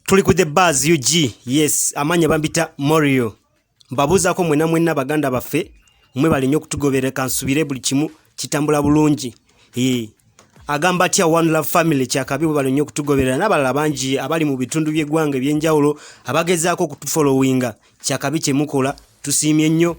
Tuli ku the buzz UG. Yes, amanya bambita Morio. Mbabuza ko mwenna baganda baffe mwe bali nnyo kutugobereka nsubire buli kimu kitambula bulungi. Agamba atya One Love Family kyakabi bali nnyo kutugoberera n'abalala bangi abali mu bitundu by'eggwanga ebyenjawulo abagezaako kutufollowinga kyakabi kye mukola tusiimye nnyo.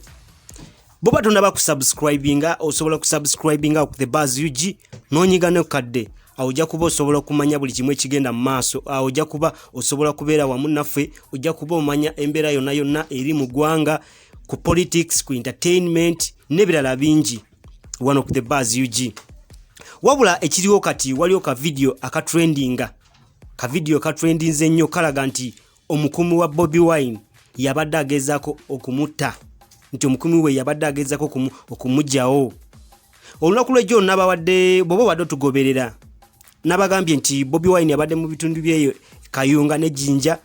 Boba tunaba kusubscribinga osobola kusubscribinga ku the buzz UG n'onyiga ne kadde ojja kuba osobola kumanya buli kimu ekigenda mu maaso ojja kuba osobola kubeera wamu naffe ojja kuba omanya embeera yonna eri mu ggwanga ku politics ku entertainment n'ebirala bingi wano ku the buzz UG. Wabula ekiriwo kati waliwo ka video akatrendinga ka video katrendinze nnyo kalaga nti omukumi wa Bobi Wine yabadde agezzako okumuta nti omukumi we yabadde agezzako okumugyawo. Olunaku lw'ejjo nabawadde bobo wadde tugoberera nabagambye nti Bobi Wine yabadde mu bitundu byeyo Kayunga ne Jinja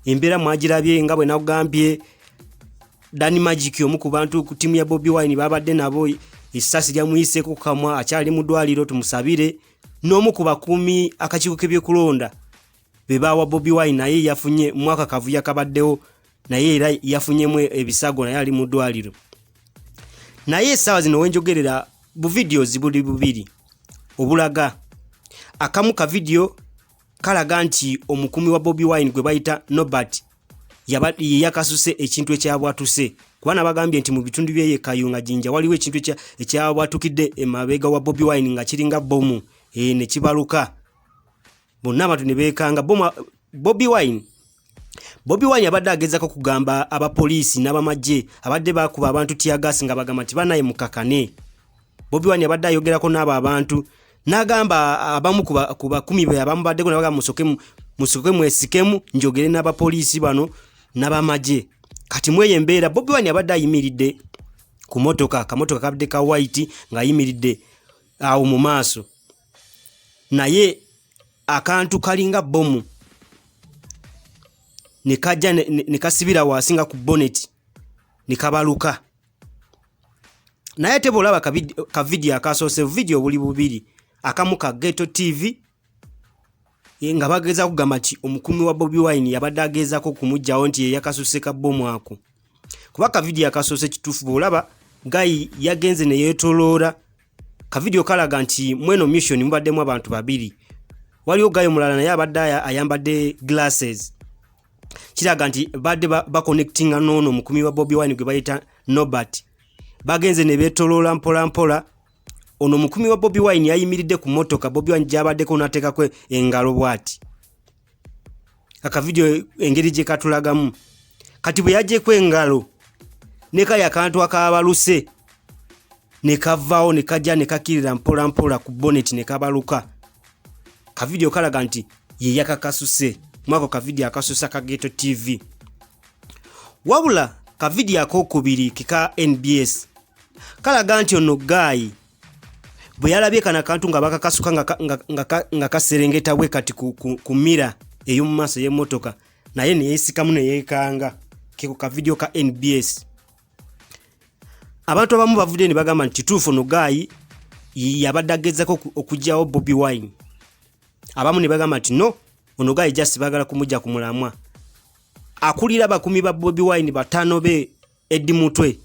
embeera mwagirabye nga bwe nagambye Dani Magic omu ku bantu ku timu ya Bobi Wine babadde nabo isasi lya muyise ku kamwa akyali mu ddwaliro tumusabire n'omu ku bakumi akakiiko k'ebyokulonda bebawa Bobi Wine naye yafunye mwaka kavuya kabaddewo naye era yafunyemu ebisago naye ali mu ddwaliro. Naye sawa zino wenjogerera bu videos buli bubiri obulaga akamu ka video kalaga nti omukumi wa Bobi Wine gwe bayita Nobat yakasuse ekintu ekyabwatuse kubana bagambye nti mu bitundu byeye Kayunga Jinja waliwo ekintu ekyabwatukidde emabega wa Bobi Wine nga kiringa bomu ne kibaluka bonna abantu ne beekanga Bobi Wine abadde agezzako kugamba abapoliisi n'abamagye abadde bakuba abantu tiagasi nga bagamba nti banaye mukakane. Bobi Wine abadde ayogerako n'abo abantu n'agamba abamu ku bakumi be abamu badde gona bagamba musoke mwesikemu njogere n'abapoliisi bano n'abamagye. Kati mweye embeera Bobi Wine abadde ayimiridde ku motoka kamotoka kabadde ka white nga ayimiridde awo mu maaso naye akantu kalinga bomu ne kajja ne kasibira wasinga ku bonnet ne kabaluka. Naye tebolaba ka video akasoose video buli bubiri akamu ka Ghetto TV nga bageza kugamba nti omukumi wa Bobi Wine yabadde agezzako kumugyawo nti yakasuse ka bomu ako. Kuba ka video akasoose kituufu bolaba gayi yagenze ne yeetoloola ka video kalaga nti mweno mission mubaddemu abantu babiri waliwo gayi mulala naye abadde ayambadde glasses kiraga nti badde connectinga nono omukumi wa Bobi Wine gwe bayita Nobat bagenze ne beetoloola mpola ono mukumi wa Bobi Wine yayimiridde ku motoka Bobi Wine jabadde ko nateka kwe engalo bwati aka video engeri je katulagamu kati bwe yaje kwe engalo neka yakantu akabaluse ne kavao ne kajja ne kakirira mpola ku bonnet ne kabaluka. Ka video kalaga nti ye yakakasuse mwako ka video akasusa ka Ghetto TV. Wabula ka video akokubiri kika NBS kalaga nti ono guy bwe yalabye kana kantu nga bakakasuka nga kaserengeta bwe kati ku mira eyo mu maaso y'emmotoka naye ne yesikamu ne yeekanga kiko ka video ka NBS. Abantu abamu bavudde ne bagamba nti tuufu ono guy yabadde agezzako okugyawo Bobi Wine. Abamu ne bagamba nti no ono guy just bagala kumujja ku mulamwa. Akulira bakumi ba Bobi Wine batano be Eddi Mutwe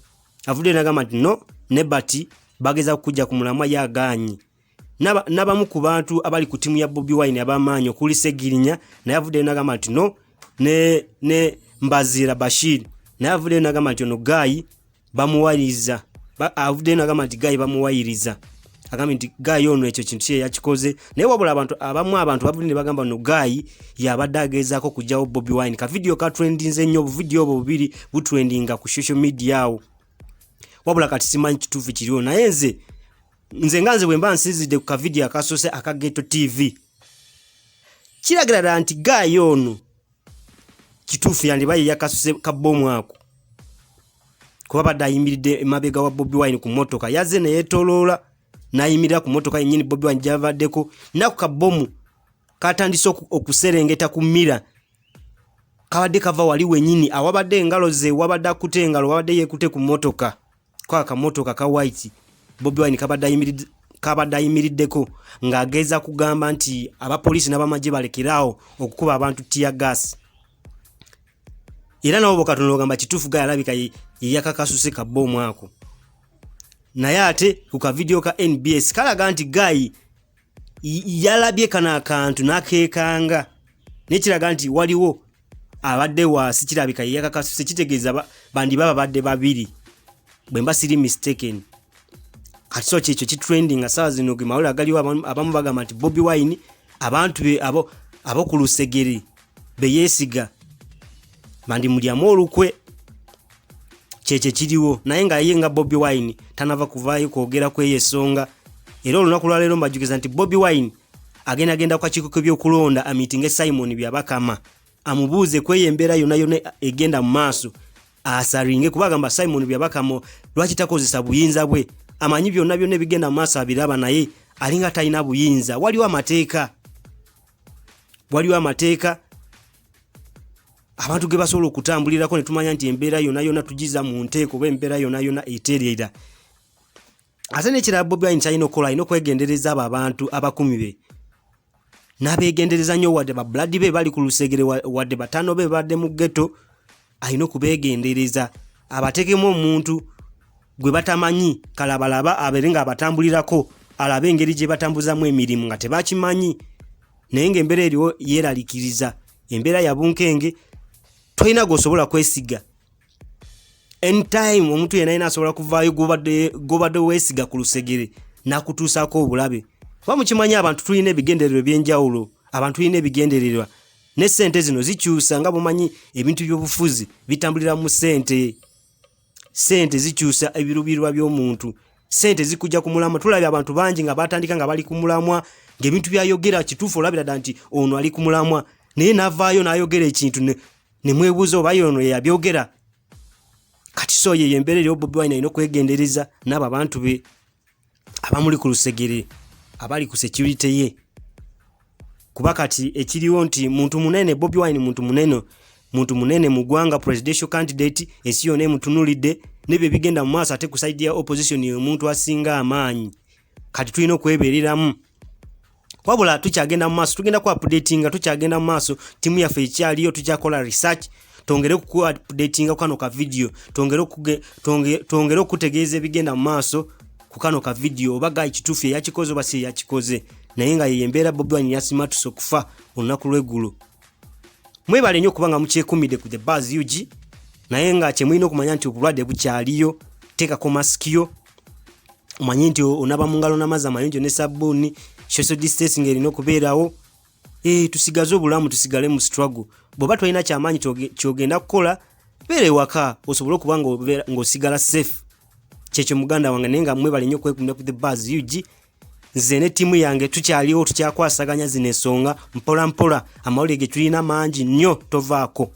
avudde n'agamba nti no ne bati bageza kujja ku mulamwa yaganyi. Nabamu ku bantu abali ku timu ya Bobi Wine abamanyi okuli Segirinya naye avudde n'agamba nti no ne Mbazira Bashir naye avudde n'agamba nti ono guy bamuwayiriza avudde n'agamba nti guy bamuwayiriza agambye nti guy ono ekyo kintu kye yakikoze naye wabula abantu bavudde ne bagamba no guy yabadde agezaako kujjawo Bobi Wine. Ka video ka trendinze nnyo video obwo bubiri butrendinga ku social media awo wabula kati simanyi kituufu kiriwo naye nze nganze bwe mba nsizidde ku ka video akasoose aka Ghetto TV kiragira nti guy ono kituufu yandibaye yakasuse ka bomu ako kuba badde ayimiridde emabega wa Bobi Wine ku motoka yazze ne yeetoloola nayimirira ku motoka yennyini Bobi Wine gyavaddeko naku ka bomu katandise okuserengeta ku mira kabadde kava wali wennyini awabadde engalo ze wabadde akute engalo wabadde yeekute ku motoka kwa kamotoka ka white Bobi Wine kabadde ayimiriddeko ng'ageza kugamba nti abapoliisi n'abamagye balekerawo okukuba abantu tear gas era nabo bokatono gamba kitufu ga alabika yakakasuse ka bomu ako naye ate ku ka video ka NBS kalaga nti gayi yalabye kana akantu nakekanga nekiraga nti waliwo abadde wasi kirabika yakakasuse kitegeeza bandi baba badde babiri bwemba siri mistaken kati so kyekyo kitrending asawa zino ge mawula galiwo abamu bagamba nti Bobi Wine abantu be abo ku lusegere beyesiga bandi mulyamu olukwe kyekyo kiriwo naye nga ye nga Bobi Wine tanava kuvaayo kwogera kweyesonga era olunaku lwaleero mbajukiza nti Bobi Wine agenda kwa kikuko by'okulonda amitinge Simon byabakama amubuuze kweyembera yona egenda mu maaso asaringe kubagamba Simon byabakamo lwaki takozesa buyinza bwe amanyi byonna bigenda mu maaso abiraba naye alinga talina buyinza waliwo amateeka abantu ge basobola okutambulirako ne tumanya nti embeera yonna tugiza mu nteeko oba embeera yonna etereera ate nekirala Bobi Wine kyalina okukola alina okwegendereza abo abantu abakumi be n'abeegendereza nnyo wadde ba blood be bali ku lusegere wadde batano be badde mu ghetto alina okubeegendereza abateekemu omuntu gwe batamanyi kalabalaba aberenga abatambulirako alabe engeri gye batambuzamu emirimu nga tebakimanyi naye ng'embeera eriwo yeeralikiriza embeera ya bunkenge toyina gosobola kwesiga anytime omuntu yena asobola kuvaayo gobadde weesiga ku lusegere nakutuusaako obulabe kuba mukimanyi abantu tulina ebigendererwa by'enjawulo abantu tulina ebigendererwa ne ssente zino zikyusa nga bumanyi ebintu by'obufuzi bitambulira mu ssente zikyusa ebirubirwa by'omuntu ssente zikujja ku mulamwa tulabye abantu bangi nga batandika nga bali ku mulamwa ng'ebintu byayogera kituufu olabira ddala nti ono ali ku mulamwa naye n'avaayo n'ayogera ekintu ne mwebuuza oba yono yabyogera kati so ye embeera eriyo Bobi Wine alina okwegendereza n'abo abantu be abamuli ku lusegere abali ku security ye kuba kati ekiriwo nti muntu munene Bobi Wine muntu munene mu ggwanga presidential candidate ensi yonna emutunulidde nebyo bigenda mu maaso ate ku side ya opposition y'omuntu asinga amaanyi kati tulina okwebereramu wabula tukyagenda mu maaso tugenda ku updatinga tukyagenda mu maaso timu yaffe ekyaliyo tukyakola research tongere ku updatinga kano ka video tongere okutegeeza ebigenda mu maaso ku kano ka video oba gayi kituufu yakikoze oba si yakikoze naye nga yeyembeera Bobi Wine yasimatusa okufa olunaku lw'eggulo mwebale nnyo okuba nga mukyekumidde ku The Buzz UG naye nga kyemulina okumanya nti obulwadde bukyaliyo teekako masikiyo omanye nti onaba mu ngalo n'amazzi amayonjo ne sabbuuni social distancing erina okubeerawo tusigaze obulamu tusigale mu struggle bw'oba tolina kyamaanyi kyogenda kukola beera ewaka osobole okuba ng'osigala safe kyekyo muganda wange naye nga mwebale nnyo okwekumira ku The Buzz UG nze ne ttiimu yange tukyaliwo tukyakwasaganya zino ensonga mpola amawulire ge tulina mangi nnyo tovaako